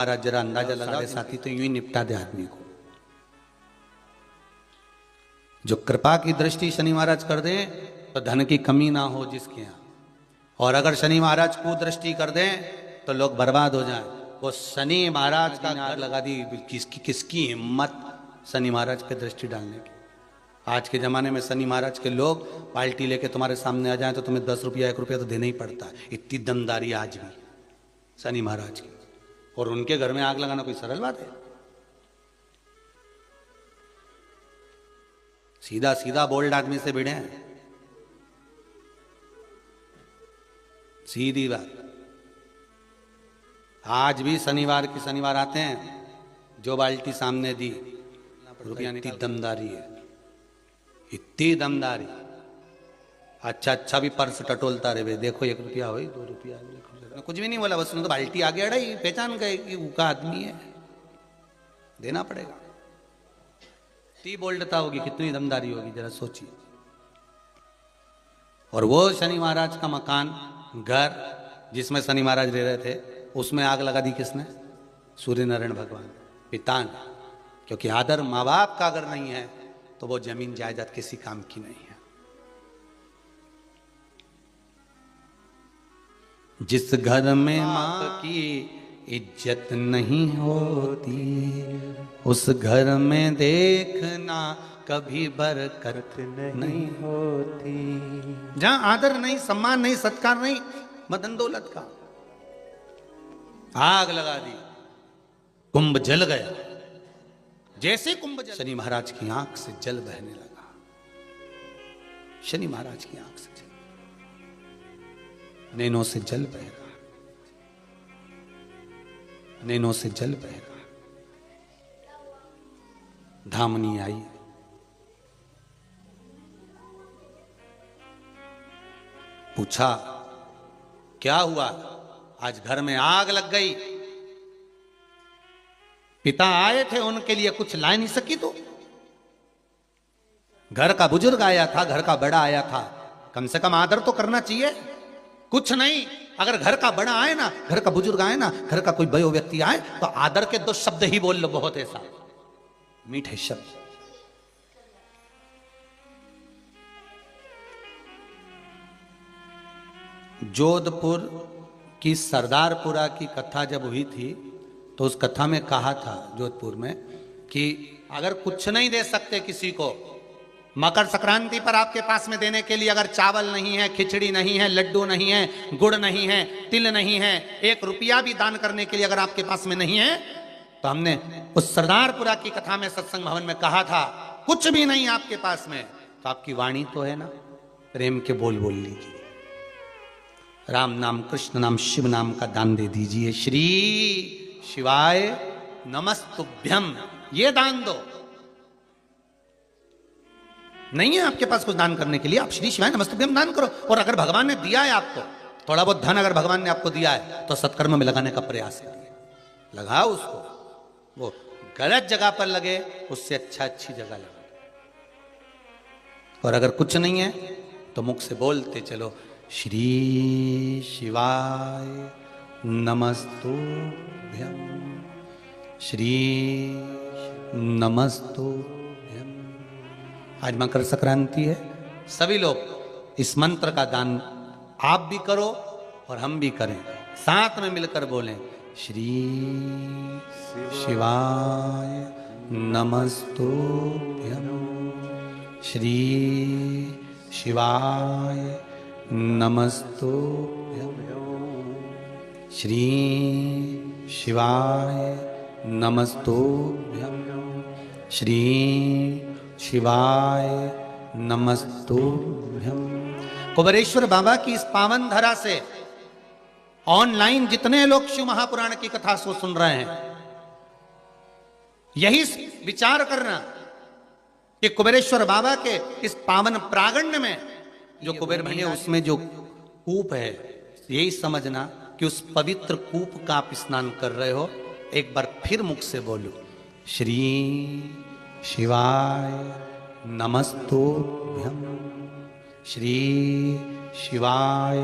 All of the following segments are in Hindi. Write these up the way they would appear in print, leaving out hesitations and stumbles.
महाराज जरा अंदाजा लगा साथी तो यूं ही निपटा दे आदमी को। जो कृपा की दृष्टि शनि महाराज कर दे तो धन की कमी ना हो जिसके यहाँ, और अगर शनि महाराज को दृष्टि कर दें तो लोग बर्बाद हो जाएं। वो शनि महाराज का नार लगा दी, किसकी हिम्मत शनि महाराज पे दृष्टि डालने की। आज के जमाने में शनि महाराज के लोग पाल्टी लेके तुम्हारे सामने आ जाएं तो तुम्हें 10 रुपया 1 रुपया तो देना ही पड़ता है। इतनी दमदारी आज भी शनि महाराज की, और उनके घर में आग लगाना कोई सरल बात है? सीधा सीधा बोल्ड आदमी से भिड़े हैं, सीधी बात। आज भी शनिवार आते हैं, जो बाल्टी सामने दी रुपया, इतनी दमदारी है, इतनी दमदारी। अच्छा भी पर्स टटोलता रहे, देखो 1 रुपया हो 2 रुपया, कुछ भी नहीं बोला, बस तो बाल्टी आगे अड़ाई, पहचान गए कि उनका आदमी है, देना पड़ेगा। इतनी बोल्डता होगी, कितनी दमदारी होगी, जरा सोचिए। और वो शनि महाराज का मकान, घर जिसमें शनि महाराज रह रहे थे, उसमें आग लगा दी किसने? सूर्य नारायण भगवान, पिता ने। क्योंकि आदर माँ बाप का अगर नहीं है तो वो जमीन जायदाद किसी काम की नहीं है। जिस घर में माँ की इज्जत नहीं होती, उस घर में देखना कभी बरकत नहीं होती। जहां आदर नहीं, सम्मान नहीं, सत्कार नहीं, मदन दौलत का आग लगा दी, कुंभ जल गया। जैसे कुंभ जल, शनि महाराज की आंख से जल बहने लगा। शनि महाराज की आंख से जल, नैनों से जल बह रहा, नैनों से जल बह रहा। धामनी आई, पूछा क्या हुआ, आज घर में आग लग गई। पिता आए थे, उनके लिए कुछ ला नहीं सकी तो? घर का बुजुर्ग आया था, घर का बड़ा आया था, कम से कम आदर तो करना चाहिए। कुछ नहीं, अगर घर का बड़ा आए ना, घर का बुजुर्ग आए ना, घर का कोई बयो व्यक्ति आए तो आदर के 2 शब्द ही बोल लो, बहुत ऐसा मीठे शब्द। जोधपुर की सरदारपुरा की कथा जब हुई थी तो उस कथा में कहा था जोधपुर में कि अगर कुछ नहीं दे सकते किसी को, मकर संक्रांति पर आपके पास में देने के लिए अगर चावल नहीं है, खिचड़ी नहीं है, लड्डू नहीं है, गुड़ नहीं है, तिल नहीं है, 1 रुपया भी दान करने के लिए अगर आपके पास में नहीं है, तो हमने उस सरदारपुरा की कथा में सत्संग भवन में कहा था, कुछ भी नहीं आपके पास में तो आपकी वाणी तो है ना, प्रेम के बोल बोल लीजिए, राम नाम, कृष्ण नाम, शिव नाम का दान दे दीजिए। श्री शिवाय नमस्तुभ्यम, ये दान दो। नहीं है आपके पास कुछ दान करने के लिए, आप श्री शिवाय नमस्तुभ्यम दान करो। और अगर भगवान ने दिया है आपको थोड़ा बहुत धन, अगर भगवान ने आपको दिया है तो सत्कर्म में लगाने का प्रयास करिए, लगाओ उसको। वो गलत जगह पर लगे, उससे अच्छी जगह लगे। और अगर कुछ नहीं है तो मुख से बोलते चलो, श्री शिवाय नमस्तुभ्यम, श्री नमस्तुभ्यम। आज मकर संक्रांति है, सभी लोग इस मंत्र का दान आप भी करो और हम भी करें, साथ में मिलकर बोलें, श्री शिवाय नमस्तुभ्यम, श्री शिवाय नमस्तुभ्यम, श्री शिवाय नमस्तुभ्यम, श्री शिवाय नमस्तुभ्यम। कुबेरेश्वर बाबा की इस पावन धरा से ऑनलाइन जितने लोग शिव महापुराण की कथा को सुन रहे हैं, यही विचार करना कि कुबेरेश्वर बाबा के इस पावन प्रांगण में जो कुबेर बने उसमें जो कूप है, यही समझना कि उस पवित्र कूप का आप स्नान कर रहे हो। एक बार फिर मुख से बोलो, श्री शिवाय नमस्तुभ्यम, श्री शिवाय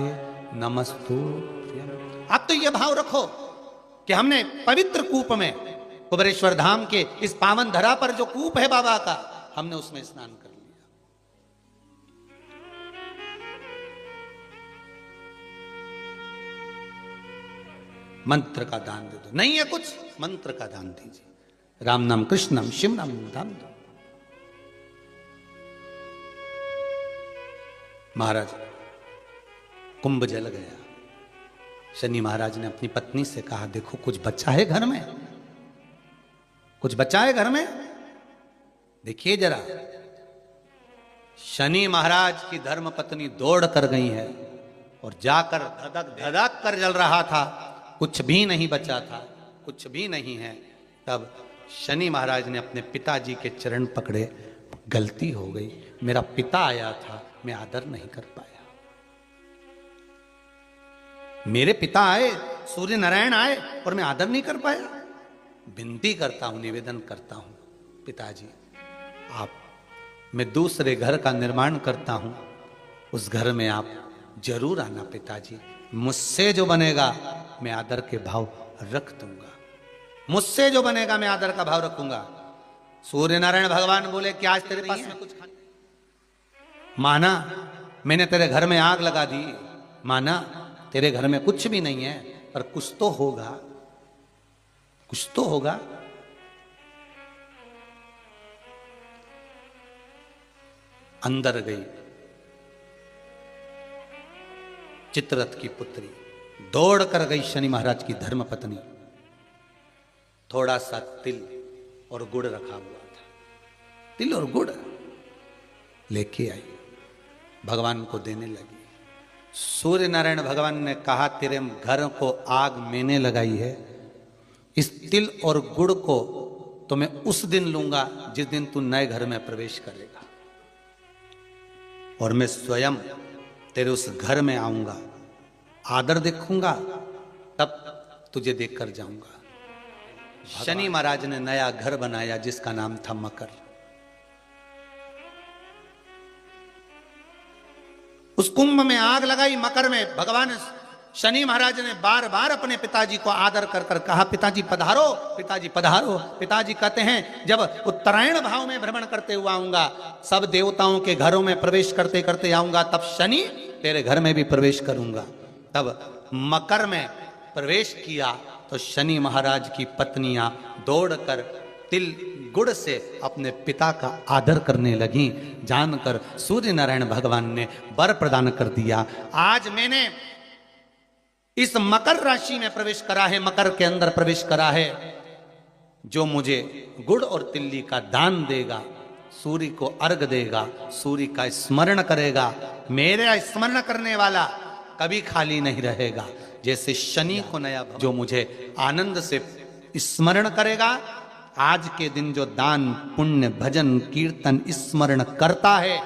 नमस्तुभ्यम। आप तो ये भाव रखो कि हमने पवित्र कूप में, कुबेरेश्वर धाम के इस पावन धरा पर जो कूप है बाबा का, हमने उसमें स्नान कर लिया। मंत्र का दान दे दो, नहीं है कुछ, मंत्र का दान दीजिए। राम नाम, कृष्ण नाम, शिव नाम दान दो। महाराज, कुंभ जल गया। शनि महाराज ने अपनी पत्नी से कहा, देखो कुछ बचा है घर में, कुछ बचा है घर में, देखिए जरा। शनि महाराज की धर्म पत्नी दौड़ कर गई है और जाकर धधक धधक कर जल रहा था, कुछ भी नहीं बचा था, कुछ भी नहीं है। तब शनि महाराज ने अपने पिताजी के चरण पकड़े, गलती हो गई, मेरा पिता आया था, मैं आदर नहीं कर पाया। मेरे पिता आए, सूर्य नारायण आए और मैं आदर नहीं कर पाया। विनती करता हूं, निवेदन करता हूं, पिताजी आप, मैं दूसरे घर का निर्माण करता हूं, उस घर में आप जरूर आना पिताजी। मुझसे जो बनेगा मैं आदर के भाव रख दूंगा, मुझसे जो बनेगा मैं आदर का भाव रखूंगा। सूर्य नारायण भगवान बोले, क्या आज तेरे पास में कुछ खाने? माना, मैंने तेरे घर में आग लगा दी, माना तेरे घर में कुछ भी नहीं है, पर कुछ तो होगा, कुछ तो होगा। अंदर गई चित्ररथ की पुत्री, दौड़ कर गई शनि महाराज की धर्म पत्नी। थोड़ा सा तिल और गुड़ रखा हुआ था, तिल और गुड़ लेके आई, भगवान को देने लगी। सूर्य नारायण भगवान ने कहा, तेरे घर को आग मैंने लगाई है, इस तिल और गुड़ को तो मैं उस दिन लूंगा जिस दिन तू नए घर में प्रवेश करेगा, और मैं स्वयं तेरे उस घर में आऊंगा, आदर देखूंगा, तब तुझे देखकर जाऊंगा। शनि महाराज ने नया घर बनाया जिसका नाम था मकर। उस कुंभ में आग लगाई, मकर में भगवान शनि महाराज ने बार बार अपने पिताजी को आदर कर कर कहा, पिताजी पधारो, पिताजी पधारो। पिताजी कहते हैं, जब उत्तरायण भाव में भ्रमण करते हुआ आऊंगा, सब देवताओं के घरों में प्रवेश करते करते आऊंगा, तब शनि तेरे घर में भी प्रवेश करूंगा। तब मकर में प्रवेश किया तो शनि महाराज की पत्नियां दौड़कर तिल गुड़ से अपने पिता का आदर करने लगी। जानकर सूर्य नारायण भगवान ने वर प्रदान कर दिया, आज मैंने इस मकर राशि में प्रवेश करा है, मकर के अंदर प्रवेश करा है, जो मुझे गुड़ और तिल्ली का दान देगा, सूर्य को अर्घ देगा, सूर्य का स्मरण करेगा, मेरा स्मरण करने वाला कभी खाली नहीं रहेगा। जैसे शनि को नया, जो मुझे आनंद से स्मरण करेगा, आज के दिन जो दान पुण्य भजन कीर्तन स्मरण करता है,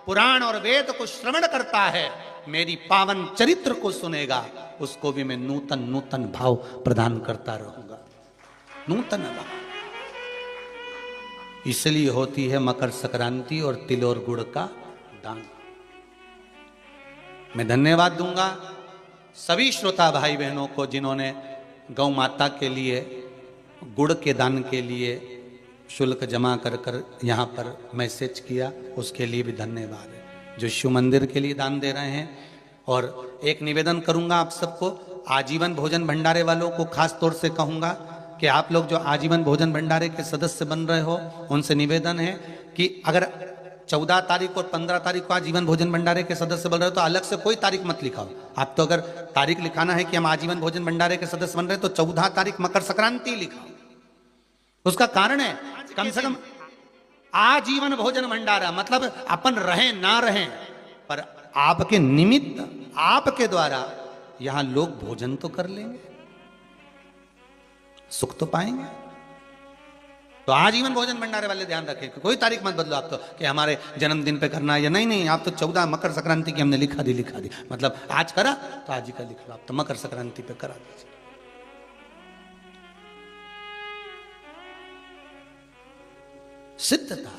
पुराण और वेद को श्रवण करता है, मेरी पावन चरित्र को सुनेगा, उसको भी मैं नूतन नूतन भाव प्रदान करता रहूंगा, नूतन भाव। इसलिए होती है मकर संक्रांति और तिल और गुड़ का दान। मैं धन्यवाद दूंगा सभी श्रोता भाई बहनों को जिन्होंने गौ माता के लिए गुड़ के दान के लिए शुल्क जमा कर कर यहाँ पर मैसेज किया, उसके लिए भी धन्यवाद है। जो शिव मंदिर के लिए दान दे रहे हैं, और एक निवेदन करूंगा आप सबको, आजीवन भोजन भंडारे वालों को खास तौर से कहूंगा कि आप लोग जो आजीवन भोजन भंडारे के सदस्य बन रहे हो, उनसे निवेदन है कि अगर 14 तारीख और 15 तारीख को आजीवन भोजन भंडारे के सदस्य बन रहे हो तो अलग से कोई तारीख मत लिखाओ। आप तो अगर तारीख लिखाना है कि हम आजीवन भोजन भंडारे के सदस्य बन रहे हैं तो 14 तारीख मकर संक्रांति लिखाओ। उसका कारण है, कम से कम आजीवन भोजन भंडारा मतलब अपन रहें ना रहें, पर आपके निमित्त, आपके द्वारा यहां लोग भोजन तो कर लेंगे, सुख तो पाएंगे। तो आजीवन भोजन भंडारे वाले ध्यान रखें कि कोई तारीख मत बदलो आप तो कि हमारे जन्मदिन पे करना है या नहीं, आप तो 14 मकर संक्रांति की हमने लिखा दी, मतलब आज करा तो आज ही का लिख लो, आप तो मकर संक्रांति पे करा दीजिए। सिद्धता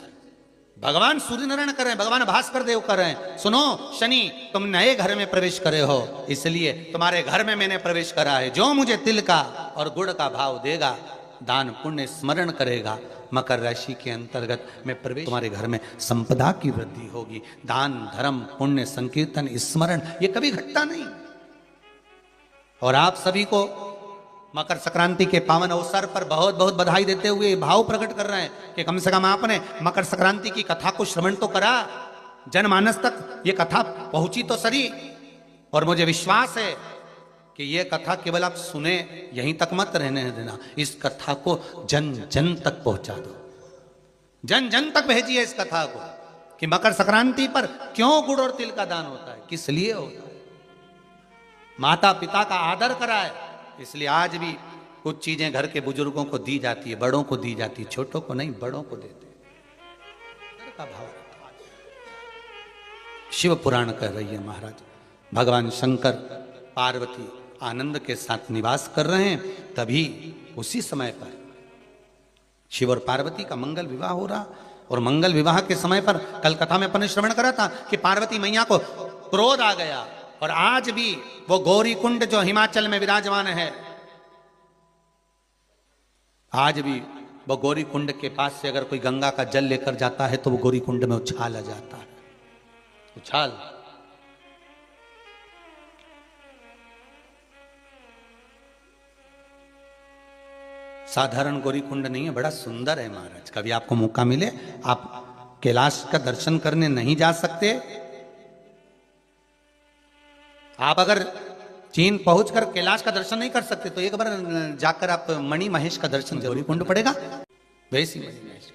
भगवान सूर्य नारायण कर रहे हैं, भगवान भास्कर देव कर रहे हैं, सुनो शनि तुम नए घर में प्रवेश करे हो, इसलिए तुम्हारे घर में मैंने प्रवेश करा है, जो मुझे तिल का और गुड़ का भाव देगा, दान पुण्य स्मरण करेगा, मकर राशि के अंतर्गत में प्रवेश, तुम्हारे घर में संपदा की वृद्धि होगी। दान धर्म पुण्य संकीर्तन स्मरण ये कभी घटता नहीं। और आप सभी को मकर संक्रांति के पावन अवसर पर बहुत बहुत बधाई देते हुए भाव प्रकट कर रहे हैं कि कम से कम आपने मकर संक्रांति की कथा को श्रवण तो करा, जनमानस तक ये कथा पहुंची तो सही। और मुझे विश्वास है कि ये कथा केवल आप सुने यहीं तक मत रहने देना, इस कथा को जन जन तक पहुंचा दो, जन जन तक भेजिए इस कथा को कि मकर संक्रांति पर क्यों गुड़ और तिल का दान होता है, किस लिए होता है। माता पिता का आदर कराए, इसलिए आज भी कुछ चीजें घर के बुजुर्गों को दी जाती है, बड़ों को दी जाती है, छोटों को नहीं बड़ों को देते का भाव। शिव पुराण कह रही है महाराज, भगवान शंकर पार्वती आनंद के साथ निवास कर रहे हैं, तभी उसी समय पर शिव और पार्वती का मंगल विवाह हो रहा। और मंगल विवाह के समय पर कल कथा में अपन ने श्रवण करा था कि पार्वती मैया को क्रोध आ गया। और आज भी वो गौरी कुंड जो हिमाचल में विराजमान है, आज भी वो गौरी कुंड के पास से अगर कोई गंगा का जल लेकर जाता है तो वो गौरी कुंड में उछाल आ जाता है, उछाल। साधारण गौरी कुंड नहीं है, बड़ा सुंदर है महाराज। कभी आपको मौका मिले, आप कैलाश का दर्शन करने नहीं जा सकते, आप अगर चीन पहुंचकर कैलाश का दर्शन नहीं कर सकते तो एक बार जाकर आप मणि महेश का दर्शन, गौरी कुंड पड़ेगा वैसी मणि महेश।